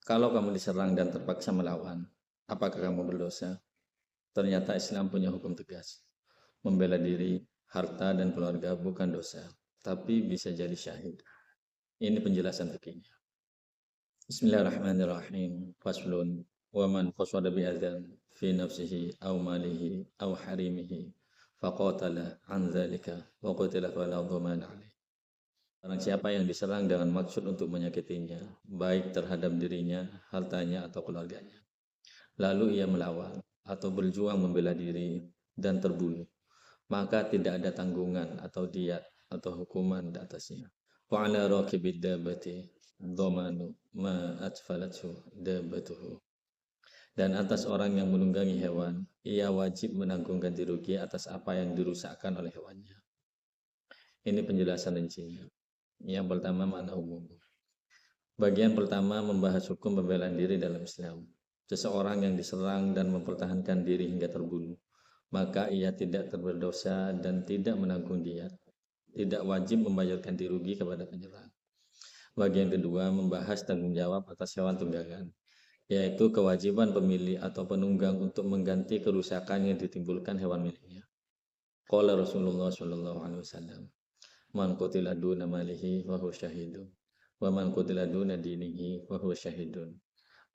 Kalau kamu diserang dan terpaksa melawan, apakah kamu berdosa? Ternyata Islam punya hukum tegas. Membela diri, harta, dan keluarga bukan dosa, tapi bisa jadi syahid. Ini penjelasan fikihnya. Bismillahirrahmanirrahim. Faslun. Wa man qasada bi adzan fi nafsihi aw malihi aw harimihi faqatala an dzalika wa qutila fala dhamana alaih. Barang siapa yang diserang dengan maksud untuk menyakitinya, baik terhadap dirinya, hartanya, atau keluarganya, lalu ia melawan atau berjuang membela diri dan terbunuh, maka tidak ada tanggungan atau diat atau hukuman di atasnya. Wa ala raqibid dabbati dhamanu ma atfalathu dabbatuhu. Dan atas orang yang menunggangi hewan, ia wajib menanggung ganti rugi atas apa yang dirusakkan oleh hewannya. Ini penjelasan rincinya. Yang pertama, makna umum. Bagian pertama membahas hukum pembelaan diri dalam Islam. Seseorang yang diserang dan mempertahankan diri hingga terbunuh, maka ia tidak berdosa dan tidak menanggung diat, tidak wajib membayar ganti rugi kepada penyerang. Bagian kedua membahas tanggung jawab atas hewan tunggangan, yaitu kewajiban pemilik atau penunggang untuk mengganti kerusakan yang ditimbulkan hewan miliknya. Qala Rasulullah sallallahu alaihi wasallam, "Man qutila duna malihi wa huwa syahidun, wa man qutila duna dinihi wa huwa syahidun,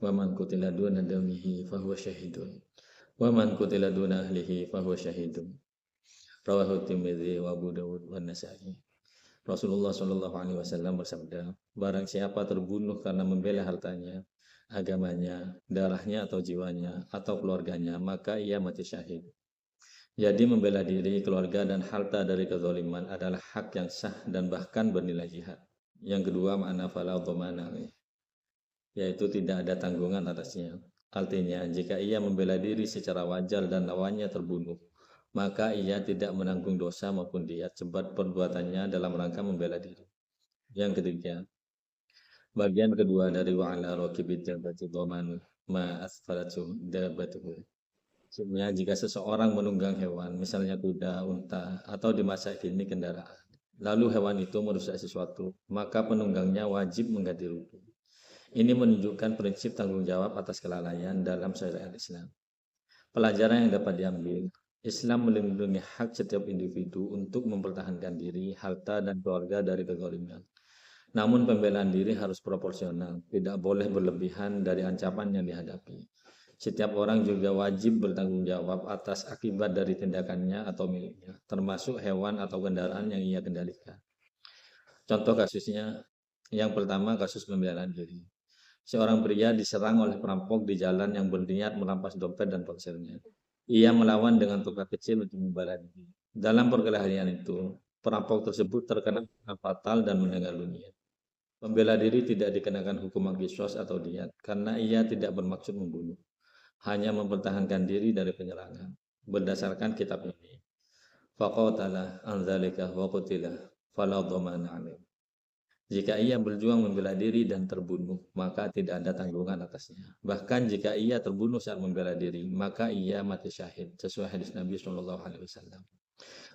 wa man qutila duna damihi fa huwa syahidun, wa man qutila duna ahlihi fa huwa syahidun." Rawahu Tirmidzi wa Abu Dawud wa Nasa'i. Rasulullah Shallallahu Alaihi Wasallam bersabda, barang siapa terbunuh karena membela hartanya, agamanya, darahnya atau jiwanya, atau keluarganya, maka ia mati syahid. Jadi membela diri, keluarga, dan harta dari kezaliman adalah hak yang sah dan bahkan bernilai jihad. Yang kedua, makna fala dhamana, yaitu tidak ada tanggungan atasnya. Artinya, jika ia membela diri secara wajar dan lawannya terbunuh, maka ia tidak menanggung dosa maupun diat sebab perbuatannya dalam rangka membela diri. Yang ketiga, bagian kedua dari wa'ala raqibid dabbati dhamanu ma asfalatu dabbatuhu. Sebenarnya jika seseorang menunggang hewan, misalnya kuda, unta, atau di masa kini kendaraan, lalu hewan itu merusak sesuatu, maka penunggangnya wajib mengganti rugi. Ini menunjukkan prinsip tanggung jawab atas kelalaian dalam syariat Islam. Pelajaran yang dapat diambil, Islam melindungi hak setiap individu untuk mempertahankan diri, harta, dan keluarga dari kezaliman. Namun pembelaan diri harus proporsional, tidak boleh berlebihan dari ancaman yang dihadapi. Setiap orang juga wajib bertanggung jawab atas akibat dari tindakannya atau miliknya, termasuk hewan atau kendaraan yang ia kendalikan. Contoh kasusnya, yang pertama kasus pembelaan diri. Seorang pria diserang oleh perampok di jalan yang berniat merampas dompet dan ponselnya. Ia melawan dengan tongkat kecil untuk membela diri. Dalam perkelahian itu, perampok tersebut terkena fatal dan meninggal dunia. Pembela diri tidak dikenakan hukuman qisas atau diat karena ia tidak bermaksud membunuh, hanya mempertahankan diri dari penyerangan. Berdasarkan kitab ini, faqatala an dzalika wa qutila fala dhamana alaih. Jika ia berjuang membela diri dan terbunuh, maka tidak ada tanggungan atasnya. Bahkan jika ia terbunuh saat membela diri, maka ia mati syahid. Sesuai hadis Nabi Shallallahu Alaihi Wasallam.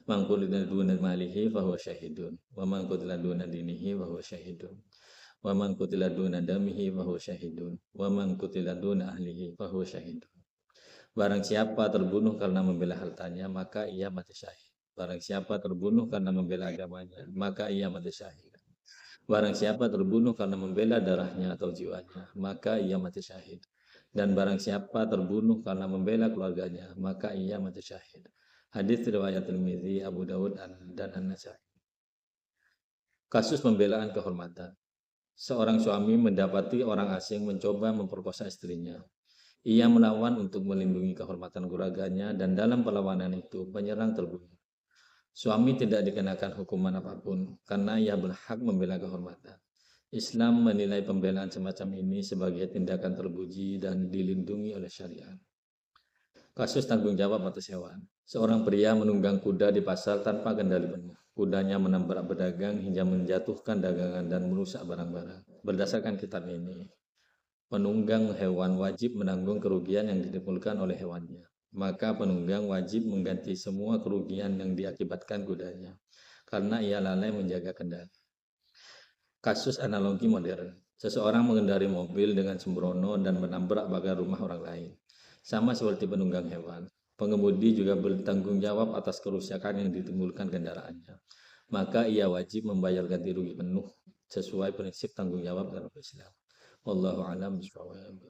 Man qutila duna malihi fahuwa syahidun, wa man qutila duna dinihi fahuwa syahidun, wa man qutila duna damihi fahuwa syahidun, wa man qutila duna ahlihi fahuwa syahidun. Barang siapa terbunuh karena membela hartanya, maka ia mati syahid. Barang siapa terbunuh karena membela agamanya, maka ia mati syahid. Barang siapa terbunuh karena membela darahnya atau jiwanya, maka ia mati syahid. Dan barang siapa terbunuh karena membela keluarganya, maka ia mati syahid. Hadis riwayat Tirmidzi, Abu Dawud, dan An-Nasa'i. Kasus pembelaan kehormatan. Seorang suami mendapati orang asing mencoba memperkosa istrinya. Ia melawan untuk melindungi kehormatan keluarganya dan dalam perlawanan itu penyerang terbunuh. Suami tidak dikenakan hukuman apapun karena ia berhak membela kehormatan. Islam menilai pembelaan semacam ini sebagai tindakan terpuji dan dilindungi oleh syariat. Kasus tanggung jawab atas hewan. Seorang pria menunggang kuda di pasar tanpa kendali penuh. Kudanya menabrak pedagang hingga menjatuhkan dagangan dan merusak barang-barang. Berdasarkan kitab ini, penunggang hewan wajib menanggung kerugian yang ditimbulkan oleh hewannya. Maka penunggang wajib mengganti semua kerugian yang diakibatkan kudanya, karena ia lalai menjaga kendali. Kasus analogi modern. Seseorang mengendari mobil dengan sembrono dan menabrak bagian rumah orang lain. Sama seperti penunggang hewan, pengemudi juga bertanggung jawab atas kerusakan yang ditimbulkan kendaraannya. Maka ia wajib membayar ganti rugi penuh sesuai prinsip tanggung jawab dalam Islam. Wallahu a'lam bishawab.